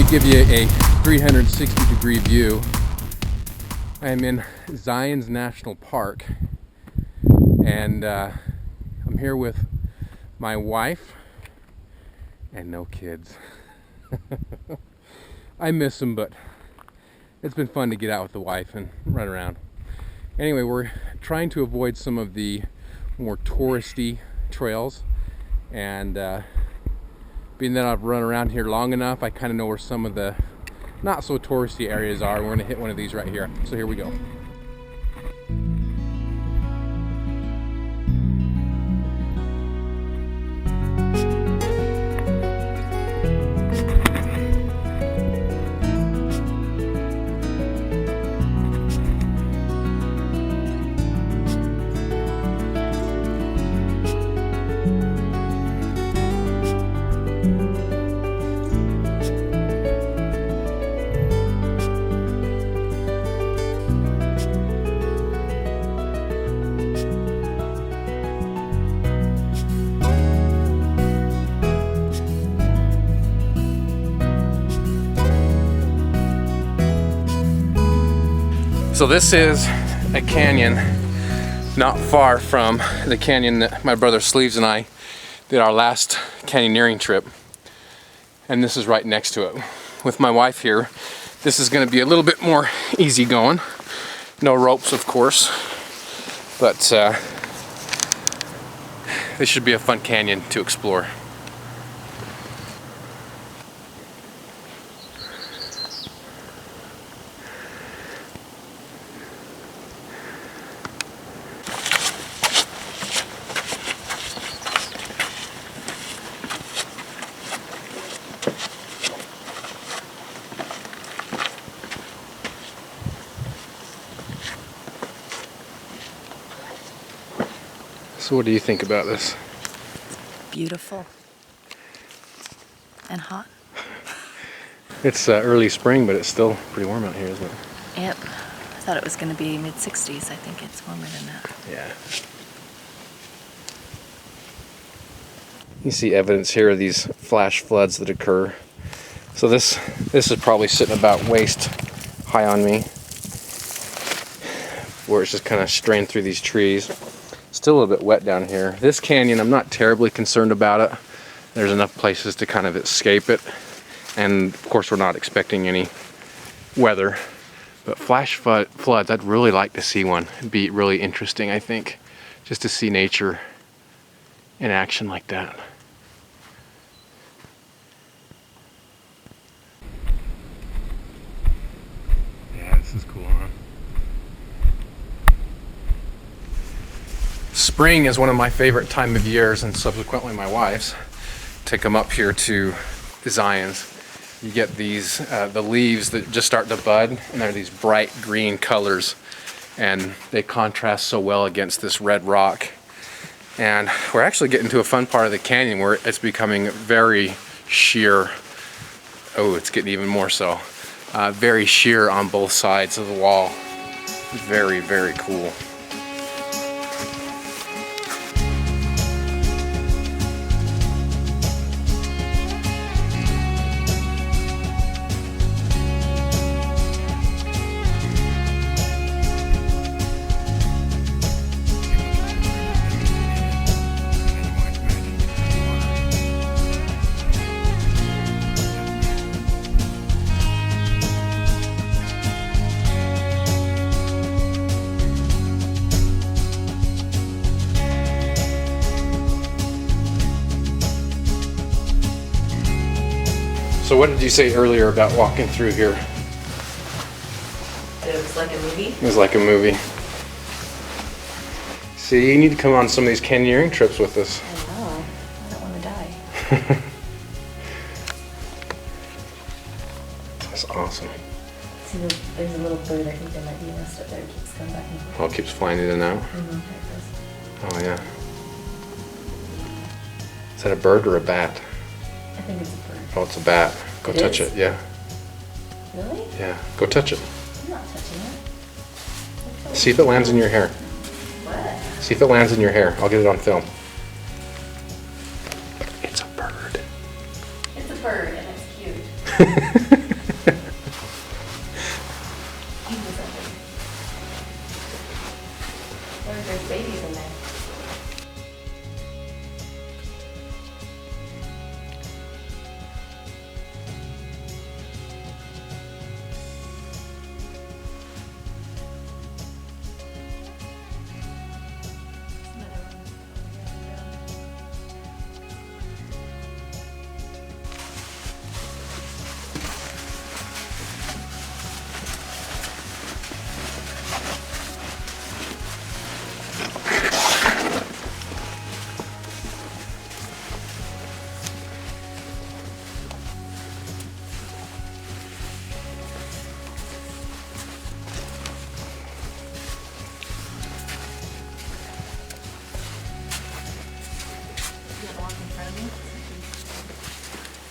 give you a 360-degree view. I am in Zion's National Park, and I'm here with my wife and no kids. I miss them, but it's been fun to get out with the wife and run around. Anyway, we're trying to avoid some of the more touristy trails, and being that I've run around here long enough, I kind of know where some of the not so touristy areas are. We're going to hit one of these right here. So here we go. So this is a canyon not far from the canyon that my brother Sleeves and I did our last canyoneering trip. And this is right next to it. With my wife here, this is going to be a little bit more easy going. No ropes, of course, but this should be a fun canyon to explore. So what do you think about this? Beautiful. And hot. It's early spring, but it's still pretty warm out here, isn't it? Yep. I thought it was going to be mid-60s. I think it's warmer than that. Yeah. You see evidence here of these flash floods that occur. So this is probably sitting about waist high on me, where it's just kind of strained through these trees. Still a little bit wet down here. This canyon, I'm not terribly concerned about it. There's enough places to kind of escape it. And of course, we're not expecting any weather. But flash floods, I'd really like to see one. It'd be really interesting, I think, just to see nature in action like that. Yeah, this is cool, huh? Spring is one of my favorite time of years, and subsequently my wife's, to come up here to the Zions. You get these, the leaves that just start to bud, and they're these bright green colors, and they contrast so well against this red rock. And we're actually getting to a fun part of the canyon where it's becoming very sheer. Oh, it's getting even more so. Very sheer on both sides of the wall. Very, very cool. So what did you say earlier about walking through here? It was like a movie? It was like a movie. See, you need to come on some of these canyoneering trips with us. I know. I don't want to die. That's awesome. See, there's a little bird. I think there might be a nest up there. It keeps coming back and forth. Oh, it keeps flying in and out? Mm-hmm. Oh, yeah. Is that a bird or a bat? I think it's a bird. Oh, it's a bat. Go touch it, yeah. Really? Yeah, go touch it. I'm not touching it. See if it lands in your hair. What? See if it lands in your hair. I'll get it on film. It's a bird. It's a bird and it's cute. There's babies in there.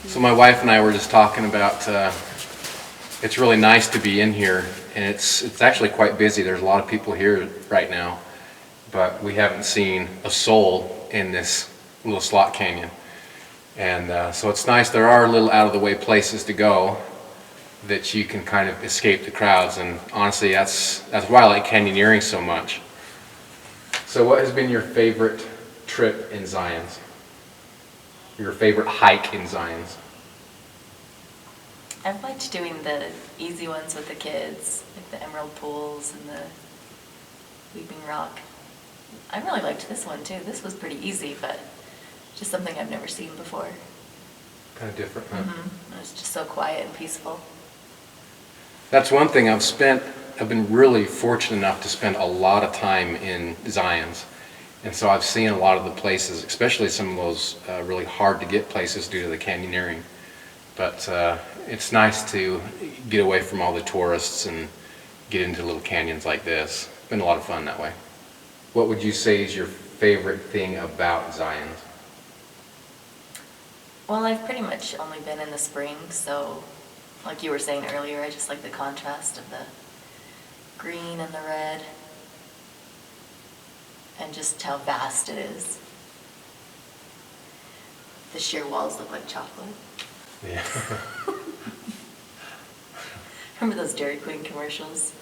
So my wife and I were just talking about, it's really nice to be in here, and it's actually quite busy. There's a lot of people here right now, but we haven't seen a soul in this little slot canyon. And so it's nice. There are little out of the way places to go that you can kind of escape the crowds, and honestly that's why I like canyoneering so much. So what has been your favorite trip in Zion's? Your favorite hike in Zion's? I've liked doing the easy ones with the kids, like the emerald pools and the weeping rock. I really liked this one too. This was pretty easy, but just something I've never seen before. Kind of different, huh? It was just so quiet and peaceful. That's one thing I've been really fortunate enough to spend a lot of time in Zion's. And so I've seen a lot of the places, especially some of those really hard to get places due to the canyoneering. But it's nice to get away from all the tourists and get into little canyons like this. It's been a lot of fun that way. What would you say is your favorite thing about Zion's? Well, I've pretty much only been in the spring, so like you were saying earlier, I just like the contrast of the green and the red and just how vast it is. The sheer walls look like chocolate. Yeah. Remember those Dairy Queen commercials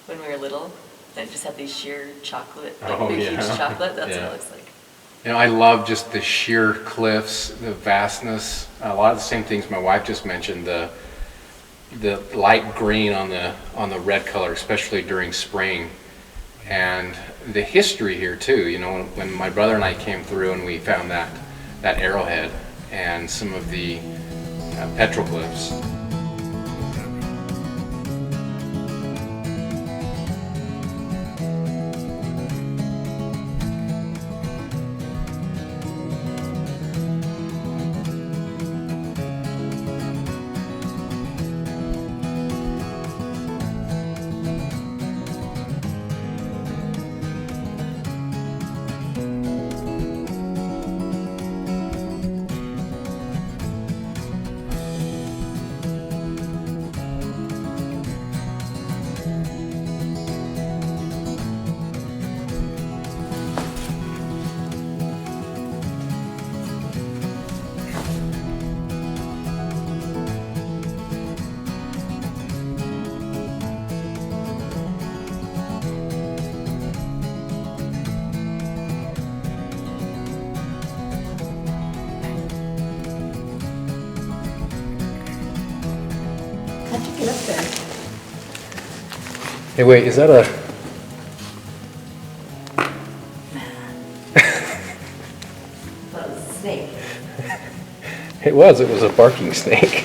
when we were little? They just had these sheer chocolate, like Oh, big yeah. huge chocolate. That's Yeah. what it looks like. You know, I love just the sheer cliffs, the vastness. A lot of the same things my wife just mentioned. The light green on the red color, especially during spring, and the history here too. You know, when my brother and I came through and we found that arrowhead and some of the petroglyphs. How'd you get up there? Hey, wait, is that a... That was a snake. It was a barking snake.